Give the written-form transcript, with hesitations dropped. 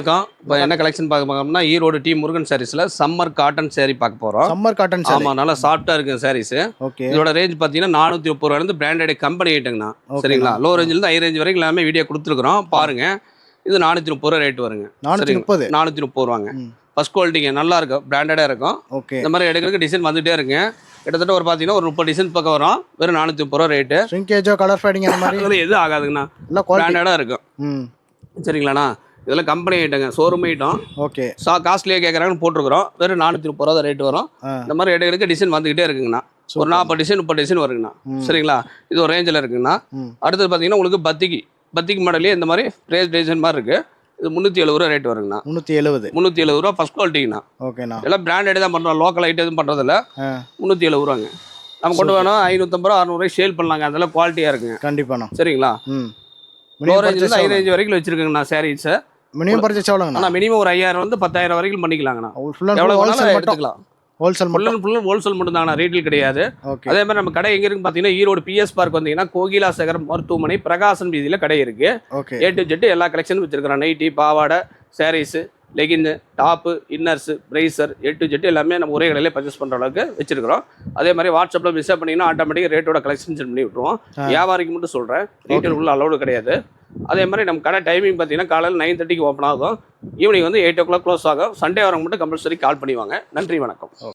வணக்கம். இப்போ என்ன கலெக்ஷன் பார்க்க போறோம்னா ஈரோடு டி முருகன் சாரீஸ்ல சம்மர் காட்டன் saree பார்க்க போறோம். Summer cotton sari. ஆமா, நல்லா சாஃப்ட்டா இருக்கு சாரீஸ். ஓகே. இதோட ரேஞ்ச் பார்த்தீங்கன்னா 430 ரூபாயில இருந்து பிராண்டட் கம்பெனி ஐட்டங்கண்ணா. சரிங்களா? லோ ரேஞ்சில இருந்து ஹை ரேஞ்ச் வரைக்கும் எல்லாமே வீடியோ கொடுத்துருக்கோம் பாருங்க. இது 430 ரூபா ரேட் வருங்க. 430. 430 ரூபாங்க. ஃபர்ஸ்ட் குவாலிட்டிங்க நல்லா இருக்கும், பிராண்டடா இருக்கும். ஓகே. இந்த மாதிரி எடுக்கிறதுக்கு டிசைன் வந்துட்டே இருக்குங்க. கிட்டத்தட்ட ஒரு பார்த்தீங்கன்னா ஒரு 30 டிசைன் பக்கம் வரும். வெறும் 430 ரூபா ரேட்டு. ஷ்ரிங்கேஜோ கலர் ஃபேடிங் அந்த மாதிரி அதில் எதுவும் ஆகாதுங்கண்ணா. நல்லா குவாலிட்டி பிராண்டடா இருக்கும். சரிங்களாண்ணா? இதெல்லாம் கம்பெனி ஐட்டங்க, ஷோரூம் ஐட்டம். ஓகே. காஸ்ட்லியாக கேட்குறாங்கன்னு போட்டிருக்கிறோம். வெறும் 430 ரூபா ரேட் வரும். இந்த மாதிரி எடுக்கிறதுக்கு டிசைன் வந்துக்கிட்டே இருக்குங்கண்ணா. ஒரு 40 டிசைன் 30 டிசைன் வருங்கண்ணா. சரிங்களா? இது ஒரு ரேஞ்சில் இருக்குங்கண்ணா. அடுத்தது பார்த்தீங்கன்னா உங்களுக்கு பத்திக்கு மாடலே இந்த மாதிரி ரேஸ் டிசைன் மாதிரி இருக்குது. இது 370 ரூபா ரேட் வருங்கண்ணா. 370 ரூபா ஃபர்ஸ்ட் குவாலிட்டிங்கண்ணா. ஓகேண்ணா. எல்லாம் பிராண்டட் தான் பண்ணுறோம், லோக்கல் ஐட்டம் எதுவும் பண்ணுறதில்ல. 370 ரூபாங்க. நம்ம கொண்டு வேணும் 550 ரூபா 600 ரூபாய் சேல் பண்ணலாங்க. அதெல்லாம் குவாலிட்டியாக இருக்குங்க. கண்டிப்பாண்ணா. சரிங்களா? லோ ரேஞ்சில் ஹை ரேஞ்ச் வரைக்கும் வச்சிருக்கேங்கண்ணா சாரீஸை. Minimum purchase எவ்வளோங்கண்ணா? ஆனால் மினிமம் ஒரு 5000 வந்து 10000 வரைக்கும் பண்ணிக்கலாங்கண்ணா. ஃபுல்லாக எவ்வளோ ஹோல்சேல் மட்டும். எடுத்துக்கலாம். ஹோல்சேல் மட்டும். ஃபுல் ஹோல்சேல் மட்டும் தாங்கண்ணா, ரீட்டெயில் கிடையாது. ஓகே. அதே மாதிரி நம்ம கடை எங்கே இருக்குன்னு பார்த்தீங்கன்னா ஈரோடு PS பார்க் வந்தீங்கன்னா கோகிலா சேகர் மருத்துவமனை பிரகாசன் வீதியில் கடை இருக்குது. ஓகே. A to Z எல்லா கலெக்ஷனும் வச்சிருக்கிறோம். நைட்டி, பாவாடை, சாரீஸு, லெகின்னு, டாப்பு, இன்னர்ஸு, ப்ரைசர் A to Z எல்லாமே நம்ம ஒரே கடையிலே பர்ச்சேஸ் பண்ணுற அளவுக்கு வச்சிருக்கிறோம். அதே மாதிரி வாட்ஸ்அப்பில் மெசேஜ் பண்ணிங்கன்னா ஆட்டோமேட்டிக்காக ரேட்டோட கலெக்ஷன் சென்ட் பண்ணி விட்ருவோம். வியாபாரிக்கு மட்டும் சொல்கிறேன், ரீட்டெயில் உள்ள அலோடு கிடையாது. அதே மாதிரி நம்ம கடை டைமிங் பார்த்தீங்கன்னா காலையில் 9:30க்கு ஓப்பன் ஆகும். ஈவினிங் வந்து 8 o'clock க்ளோஸ் ஆகும். சண்டே வரவங்க மட்டும் கம்பல்சரி கால் பண்ணிவாங்க. நன்றி, வணக்கம்.